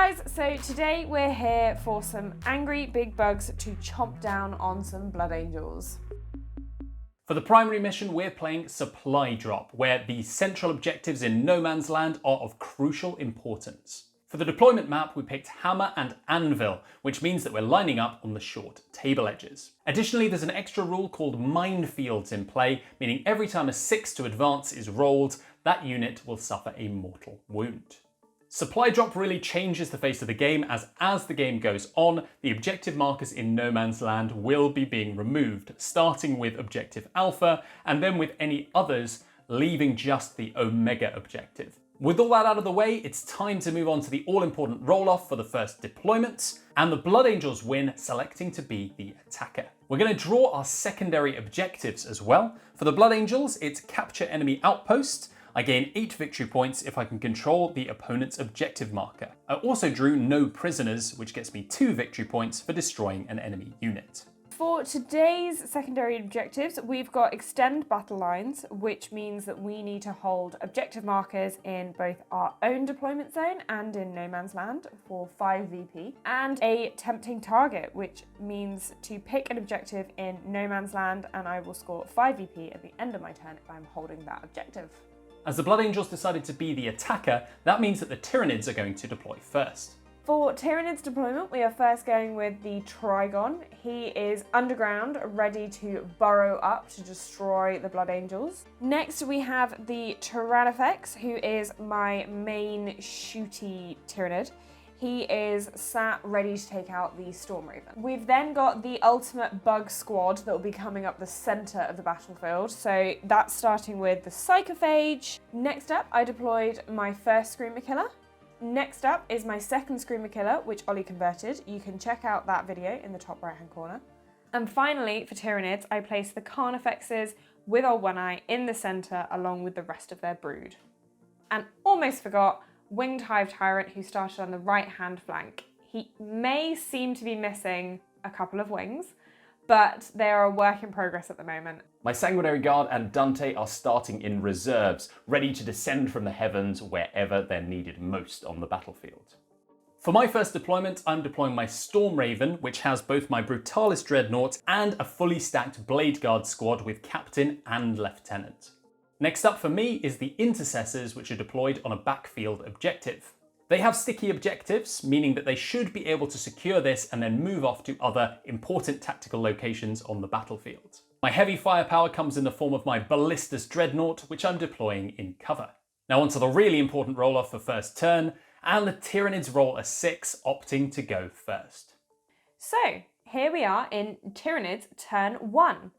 guys, so today we're here for some angry big bugs to chomp down on some Blood Angels. For the primary mission, we're playing Supply Drop, where the central objectives in No Man's Land are of crucial importance. For the deployment map, we picked Hammer and Anvil, which means that we're lining up on the short table edges. Additionally, there's an extra rule called Minefields in play, meaning every time a 6 to advance is rolled, that unit will suffer a mortal wound. Supply Drop really changes the face of the game as the game goes on, the objective markers in No Man's Land will be being removed, starting with Objective Alpha and then with any others, leaving just the Omega objective. With all that out of the way, it's time to move on to the all-important roll-off for the first deployment, and the Blood Angels win, selecting to be the attacker. We're going to draw our secondary objectives as well. For the Blood Angels, it's capture enemy outpost. I gain 8 victory points if I can control the opponent's objective marker. I also drew no prisoners, which gets me 2 victory points for destroying an enemy unit. For today's secondary objectives, we've got extend battle lines, which means that we need to hold objective markers in both our own deployment zone and in No Man's Land for 5 VP, and a tempting target, which means to pick an objective in No Man's Land and I will score 5 VP at the end of my turn if I'm holding that objective. As the Blood Angels decided to be the attacker, that means that the Tyranids are going to deploy first. For Tyranids deployment, we are first going with the Trigon. He is underground, ready to burrow up to destroy the Blood Angels. Next, we have the Tyrannifex, who is my main shooty Tyranid. He is sat ready to take out the Stormraven. We've then got the ultimate bug squad that will be coming up the center of the battlefield. So that's starting with the Psychophage. Next up, I deployed my first Screamer Killer. Next up is my second Screamer Killer, which Ollie converted. You can check out that video in the top right hand corner. And finally, for Tyranids, I placed the Carnifexes with our One Eye in the center along with the rest of their brood. And almost forgot, Winged Hive Tyrant, who started on the right hand flank. He may seem to be missing a couple of wings, but they are a work in progress at the moment. My Sanguinary Guard and Dante are starting in reserves, ready to descend from the heavens wherever they're needed most on the battlefield. For my first deployment, I'm deploying my Stormraven, which has both my Brutalis Dreadnought and a fully stacked Blade Guard squad with Captain and Lieutenant. Next up for me is the Intercessors, which are deployed on a backfield objective. They have sticky objectives, meaning that they should be able to secure this and then move off to other important tactical locations on the battlefield. My heavy firepower comes in the form of my Ballistus Dreadnought, which I'm deploying in cover. Now onto the really important roll-off for first turn, and the Tyranids roll a 6, opting to go first. So here we are in Tyranids turn 1.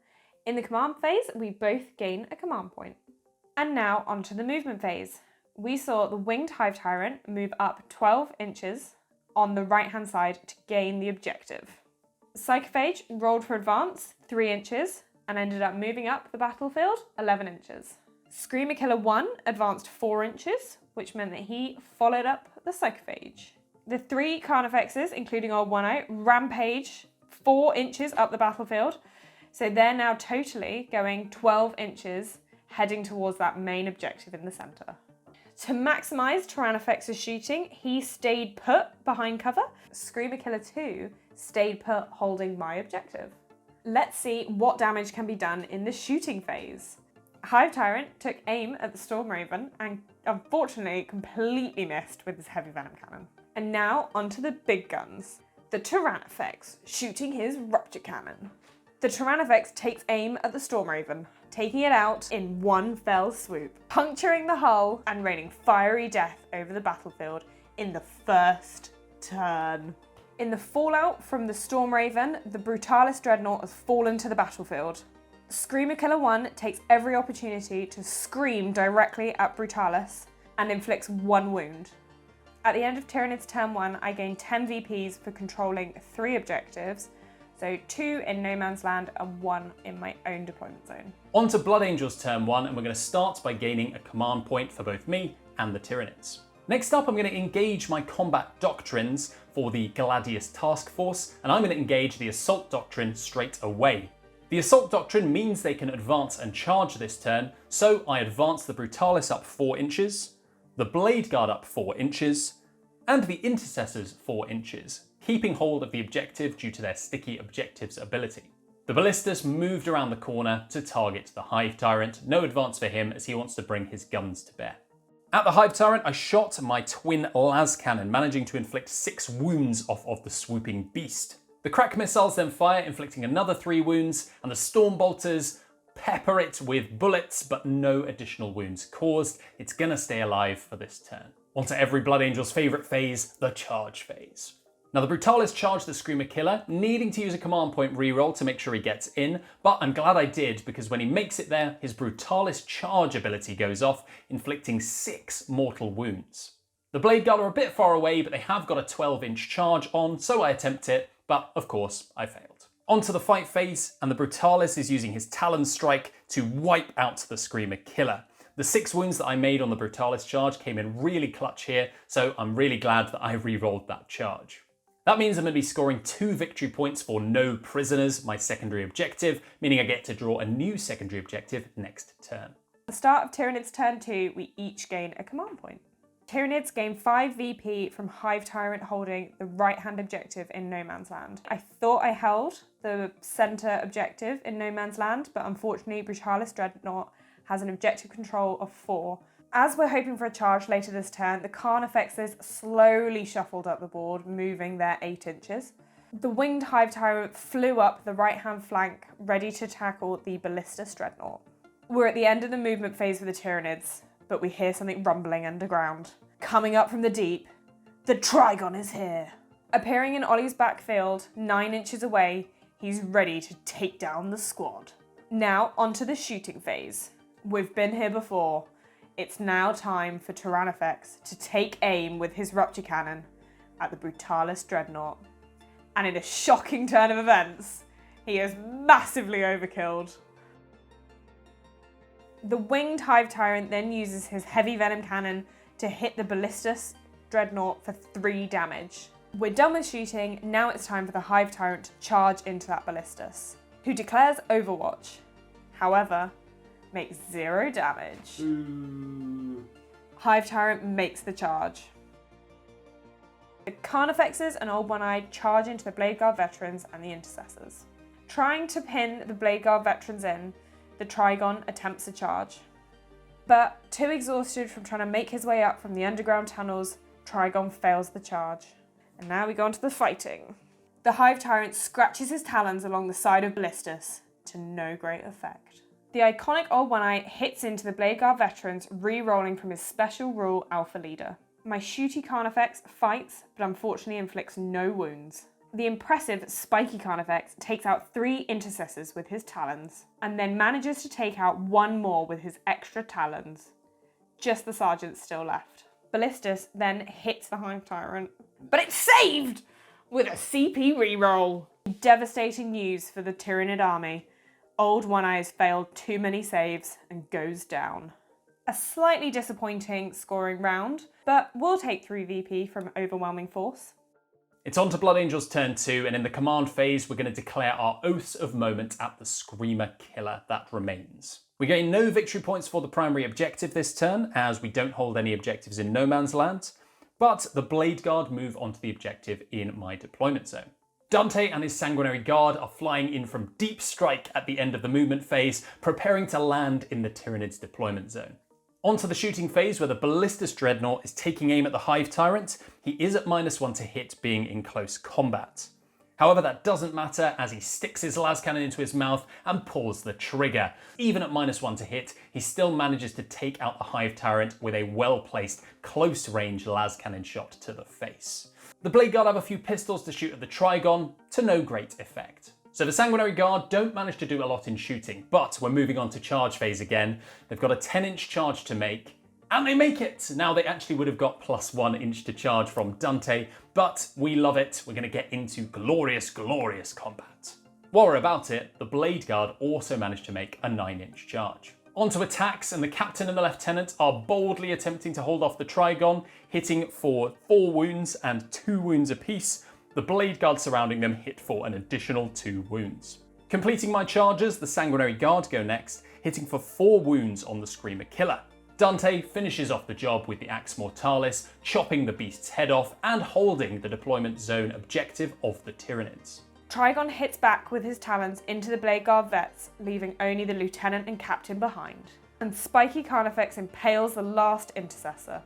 In the command phase, we both gain a command point. And now onto the movement phase. We saw the Winged Hive Tyrant move up 12 inches on the right hand side to gain the objective. Psychophage rolled for advance 3 inches and ended up moving up the battlefield 11 inches. Screamer Killer 1 advanced 4 inches, which meant that he followed up the Psychophage. The 3 Carnifexes, including our One Eye, rampage 4 inches up the battlefield, so they're now totally going 12 inches heading towards that main objective in the center. To maximise Tyrannifex's shooting, he stayed put behind cover. Screamer Killer 2 stayed put holding my objective. Let's see what damage can be done in the shooting phase. Hive Tyrant took aim at the Stormraven and unfortunately completely missed with his heavy venom cannon. And now onto the big guns. The Tyrannifex shooting his rupture cannon. The Tyrannifex takes aim at the Stormraven, taking it out in one fell swoop, puncturing the hull and raining fiery death over the battlefield in the first turn. In the fallout from the Stormraven, the Brutalis Dreadnought has fallen to the battlefield. Screamer Killer 1 takes every opportunity to scream directly at Brutalis and inflicts 1 wound. At the end of Tyranids turn 1, I gain 10 VPs for controlling 3 objectives, so 2 in No Man's Land and 1 in my own deployment zone. On to Blood Angels turn 1, and we're going to start by gaining a command point for both me and the Tyranids. Next up, I'm going to engage my combat doctrines for the Gladius Task Force, and I'm going to engage the Assault Doctrine straight away. The Assault Doctrine means they can advance and charge this turn, so I advance the Brutalis up 4 inches, the Blade Guard up 4 inches, and the Intercessors 4 inches, keeping hold of the objective due to their sticky objectives ability. The Ballistus moved around the corner to target the Hive Tyrant, no advance for him as he wants to bring his guns to bear. At the Hive Tyrant, I shot my twin las cannon, managing to inflict 6 wounds off of the swooping beast. The crack missiles then fire, inflicting another 3 wounds, and the Storm Bolters pepper it with bullets, but no additional wounds caused. It's gonna stay alive for this turn. On to every Blood Angel's favourite phase, the charge phase. Now the Brutalis charged the Screamer Killer, needing to use a command point reroll to make sure he gets in, but I'm glad I did because when he makes it there, his Brutalis charge ability goes off, inflicting 6 mortal wounds. The Blade Guard are a bit far away, but they have got a 12-inch charge on, so I attempt it, but of course I failed. On to the fight phase, and the Brutalis is using his Talon Strike to wipe out the Screamer Killer. The 6 wounds that I made on the Brutalis charge came in really clutch here, so I'm really glad that I re-rolled that charge. That means I'm going to be scoring 2 victory points for no prisoners, my secondary objective, meaning I get to draw a new secondary objective next turn. At the start of Tyranids turn 2, we each gain a command point. Tyranids gain 5 VP from Hive Tyrant holding the right-hand objective in No Man's Land. I thought I held the centre objective in No Man's Land, but unfortunately Brutalis Dreadnought has an objective control of 4. As we're hoping for a charge later this turn, the Carnifexes slowly shuffled up the board, moving their 8 inches. The Winged Hive Tyrant flew up the right-hand flank, ready to tackle the Ballistus Dreadnought. We're at the end of the movement phase for the Tyranids, but we hear something rumbling underground. Coming up from the deep, the Trigon is here. Appearing in Ollie's backfield, 9 inches away, he's ready to take down the squad. Now onto the shooting phase. We've been here before. It's now time for Tyrannifex to take aim with his Rupture Cannon at the Brutalis Dreadnought. And in a shocking turn of events, he is massively overkilled. The Winged Hive Tyrant then uses his Heavy Venom Cannon to hit the Ballistus Dreadnought for 3 damage. We're done with shooting, now it's time for the Hive Tyrant to charge into that Ballistus, who declares Overwatch. However, makes 0 damage. Hive Tyrant makes the charge. The Carnifexes and Old One-Eyed charge into the Blade Guard Veterans and the Intercessors. Trying to pin the Blade Guard Veterans in, the Trigon attempts a charge. But too exhausted from trying to make his way up from the underground tunnels, Trigon fails the charge. And now we go on to the fighting. The Hive Tyrant scratches his talons along the side of Ballistus, to no great effect. The iconic Old One-Eye hits into the Blade Guard Veterans, re-rolling from his special rule Alpha Leader. My shooty Carnifex fights, but unfortunately inflicts no wounds. The impressive spiky Carnifex takes out 3 Intercessors with his talons, and then manages to take out 1 more with his extra talons. Just the Sergeant's still left. Ballistus then hits the Hive Tyrant, but it's saved with a CP reroll. Devastating news for the Tyranid army. Old One-Eye has failed too many saves and goes down. A slightly disappointing scoring round, but we'll take 3 VP from Overwhelming Force. It's on to Blood Angel's turn 2, and in the command phase, we're going to declare our Oaths of Moment at the Screamer Killer that remains. We gain no victory points for the primary objective this turn, as we don't hold any objectives in No Man's Land, but the Blade Guard move onto the objective in my deployment zone. Dante and his Sanguinary Guard are flying in from deep strike at the end of the movement phase, preparing to land in the Tyranids deployment zone. Onto the shooting phase where the Ballistus Dreadnought is taking aim at the Hive Tyrant. He is at -1 to hit, being in close combat. However, that doesn't matter as he sticks his las cannon into his mouth and pulls the trigger. Even at -1 to hit, he still manages to take out the Hive Tyrant with a well-placed, close-range las cannon shot to the face. The Blade Guard have a few pistols to shoot at the Trigon, to no great effect. So the Sanguinary Guard don't manage to do a lot in shooting, but we're moving on to charge phase again. They've got a 10-inch charge to make, and they make it! Now they actually would have got +1 inch to charge from Dante, but we love it. We're going to get into glorious, glorious combat. While we're about it, the Blade Guard also managed to make a 9-inch charge. Onto attacks, and the Captain and the Lieutenant are boldly attempting to hold off the Trigon, hitting for 4 wounds and 2 wounds apiece. The Blade Guard surrounding them hit for an additional 2 wounds. Completing my charges, the Sanguinary Guard go next, hitting for 4 wounds on the Screamer Killer. Dante finishes off the job with the Axe Mortalis, chopping the beast's head off and holding the deployment zone objective of the Tyranids. Trigon hits back with his talons into the Blade Guard vets, leaving only the Lieutenant and Captain behind. And Spiky Carnifex impales the last Intercessor.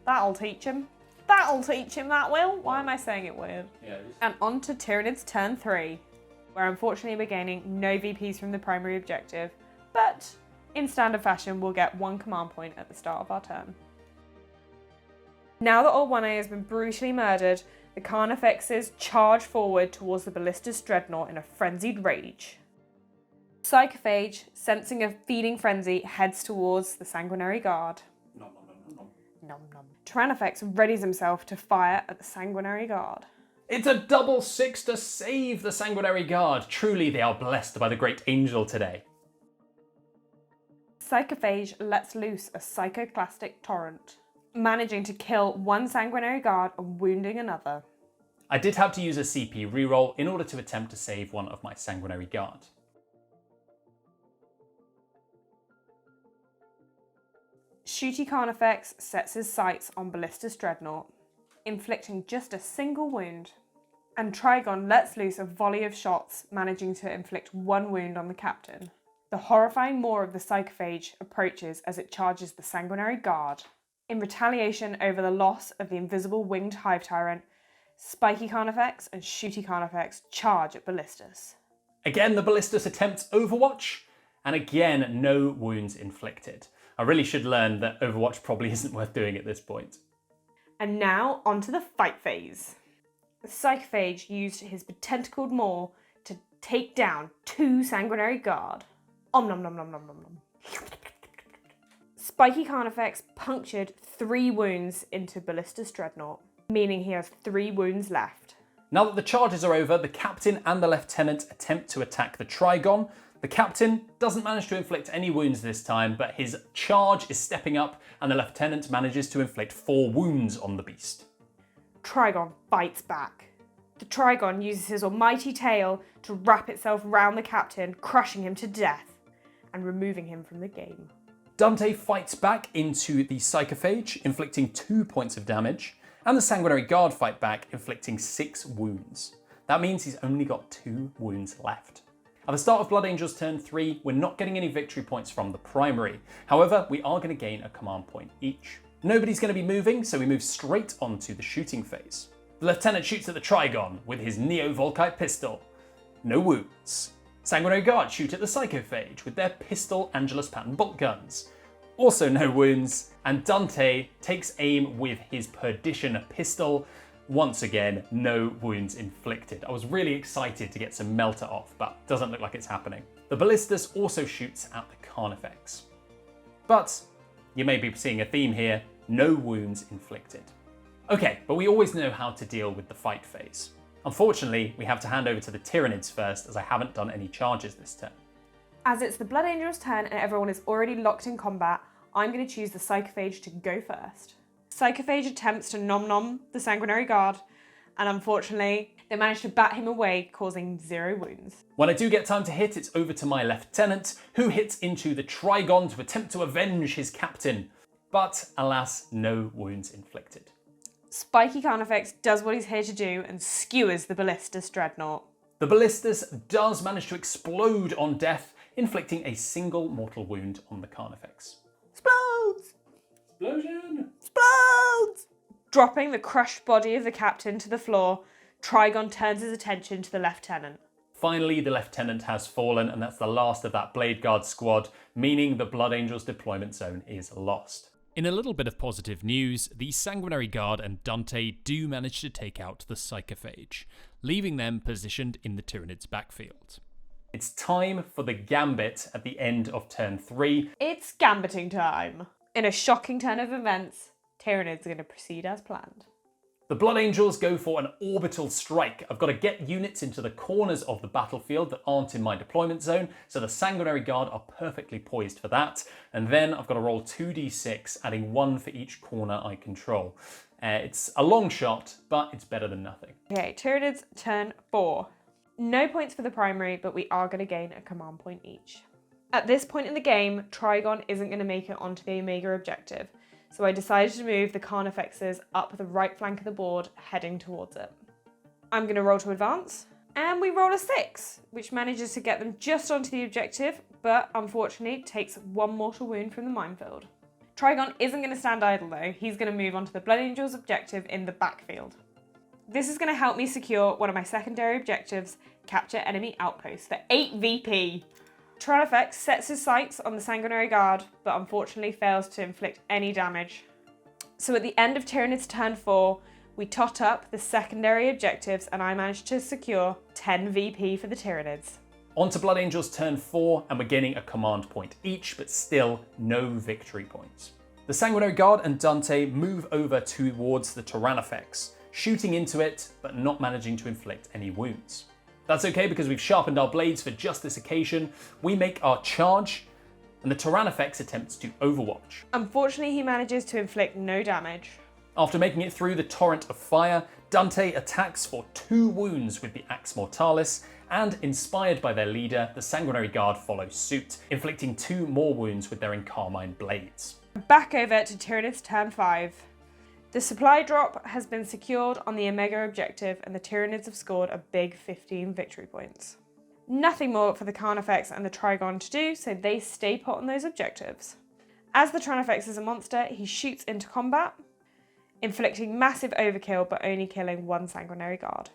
That'll teach him. That'll teach him, that will. Why am I saying it weird? Yeah, And on to Tyranids turn 3, where unfortunately we're gaining no VPs from the primary objective, but in standard fashion we'll get 1 command point at the start of our turn. Now that all 1A has been brutally murdered, the Carnifexes charge forward towards the Ballistus Dreadnought in a frenzied rage. Psychophage, sensing a feeding frenzy, heads towards the Sanguinary Guard. Nom, nom, nom, nom, nom. Nom nom. Tyrannofex readies himself to fire at the Sanguinary Guard. It's a double 6 to save the Sanguinary Guard. Truly they are blessed by the great angel today. Psychophage lets loose a Psychoclastic Torrent, managing to kill 1 Sanguinary Guard and wounding another. I did have to use a CP reroll in order to attempt to save one of my Sanguinary Guard. Shooty Carnifex sets his sights on Ballistus Dreadnought, inflicting just a single wound. And Trigon lets loose a volley of shots, managing to inflict 1 wound on the captain. The horrifying maw of the Psychophage approaches as it charges the Sanguinary Guard. In retaliation over the loss of the invisible winged Hive Tyrant, Spiky Carnifex and Shooty Carnifex charge at Ballistus. Again, the Ballistus attempts Overwatch, and again, no wounds inflicted. I really should learn that Overwatch probably isn't worth doing at this point. And now, onto the fight phase. The Psychophage used his tentacled maw to take down 2 Sanguinary Guard. Om nom nom nom nom nom nom. Spiky Carnifex punctured 3 wounds into Ballistus Dreadnought, meaning he has 3 wounds left. Now that the charges are over, the captain and the lieutenant attempt to attack the Trigon. The captain doesn't manage to inflict any wounds this time, but his charge is stepping up and the lieutenant manages to inflict 4 wounds on the beast. Trigon fights back. The Trigon uses his almighty tail to wrap itself round the captain, crushing him to death and removing him from the game. Dante fights back into the Psychophage, inflicting 2 points of damage, and the Sanguinary Guard fight back, inflicting 6 wounds. That means he's only got 2 wounds left. At the start of Blood Angel's turn 3, we're not getting any victory points from the primary. However, we are going to gain a command point each. Nobody's going to be moving, so we move straight onto the shooting phase. The lieutenant shoots at the Trigon with his Neo-Volkite pistol. No wounds. Sanguinary Guard shoot at the Psychophage with their pistol Angelus Pattern bolt guns. Also no wounds, and Dante takes aim with his Perdition pistol. Once again, no wounds inflicted. I was really excited to get some Melter off, but doesn't look like it's happening. The Ballistus also shoots at the Carnifex. But you may be seeing a theme here, no wounds inflicted. Okay, but we always know how to deal with the fight phase. Unfortunately, we have to hand over to the Tyranids first, as I haven't done any charges this turn. As it's the Blood Angel's turn and everyone is already locked in combat, I'm going to choose the Psychophage to go first. Psychophage attempts to nom-nom the Sanguinary Guard, and unfortunately, they manage to bat him away, causing 0 wounds. When I do get time to hit, it's over to my lieutenant, who hits into the Trigon to attempt to avenge his captain. But alas, no wounds inflicted. Spiky Carnifex does what he's here to do and skewers the Ballistus Dreadnought. The Ballistus does manage to explode on death, inflicting a single mortal wound on the Carnifex. Explodes! Explosion! Explodes! Dropping the crushed body of the captain to the floor, Trigon turns his attention to the lieutenant. Finally, the lieutenant has fallen, and that's the last of that Blade Guard squad, meaning the Blood Angel's deployment zone is lost. In a little bit of positive news, the Sanguinary Guard and Dante do manage to take out the Psychophage, leaving them positioned in the Tyranids' backfield. It's time for the Gambit at the end of turn 3. It's gambiting time. In a shocking turn of events, Tyranids are going to proceed as planned. The Blood Angels go for an orbital strike. I've got to get units into the corners of the battlefield that aren't in my deployment zone, so the Sanguinary Guard are perfectly poised for that. And then I've got to roll 2d6, adding 1 for each corner I control. It's a long shot, but it's better than nothing. Okay, Tyranids turn 4. No points for the primary, but we are going to gain a command point each. At this point in the game, Trigon isn't going to make it onto the Omega objective, so I decided to move the Carnifexes up the right flank of the board, heading towards it. I'm going to roll to advance, and we roll a 6, which manages to get them just onto the objective, but unfortunately takes 1 mortal wound from the minefield. Trigon isn't going to stand idle though, he's going to move onto the Blood Angels objective in the backfield. This is going to help me secure one of my secondary objectives, capture enemy outposts, for 8 VP. Tyranids sets his sights on the Sanguinary Guard, but unfortunately fails to inflict any damage. So at the end of Tyranid's turn 4, we tot up the secondary objectives and I managed to secure 10 VP for the Tyranids. On to Blood Angels turn 4, and we're gaining a command point each, but still no victory points. The Sanguinary Guard and Dante move over towards the Tyranids, shooting into it, but not managing to inflict any wounds. That's okay because we've sharpened our blades for just this occasion. We make our charge, and the Tyranids attempts to overwatch. Unfortunately, he manages to inflict no damage. After making it through the torrent of fire, Dante attacks for 2 wounds with the Axe Mortalis, and inspired by their leader, the Sanguinary Guard follow suit, inflicting 2 more wounds with their Encarmine blades. Back over to Tyranid's turn 5. The supply drop has been secured on the Omega objective and the Tyranids have scored a big 15 victory points. Nothing more for the Carnifex and the Trigon to do, so they stay put on those objectives. As the Tyranids is a monster, he shoots into combat, inflicting massive overkill but only killing 1 Sanguinary Guard.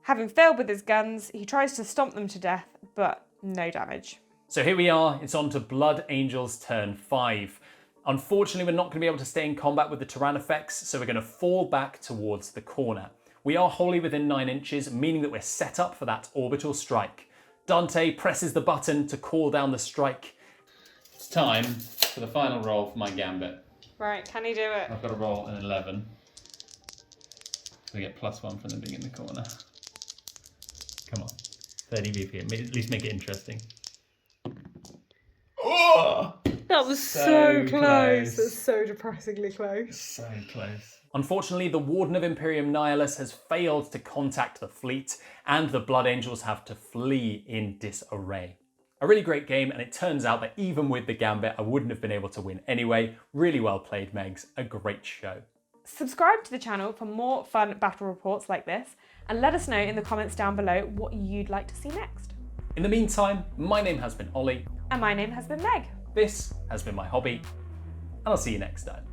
Having failed with his guns, he tries to stomp them to death, but no damage. So here we are, it's on to Blood Angels turn 5. Unfortunately, we're not going to be able to stay in combat with the Tyranids, so we're going to fall back towards the corner. We are wholly within 9 inches, meaning that we're set up for that orbital strike. Dante presses the button to call down the strike. It's time for the final roll for my gambit. Right, can he do it? I've got to roll an 11. So we get +1 from them being in the corner. Come on, 30 VP, at least make it interesting. Oh! That was So close. That's so depressingly close. So close. Unfortunately, the Warden of Imperium Nihilus has failed to contact the fleet, and the Blood Angels have to flee in disarray. A really great game, and it turns out that even with the gambit, I wouldn't have been able to win anyway. Really well played, Megs. A great show. Subscribe to the channel for more fun battle reports like this, and let us know in the comments down below what you'd like to see next. In the meantime, my name has been Ollie. And my name has been Meg. This has been my hobby, and I'll see you next time.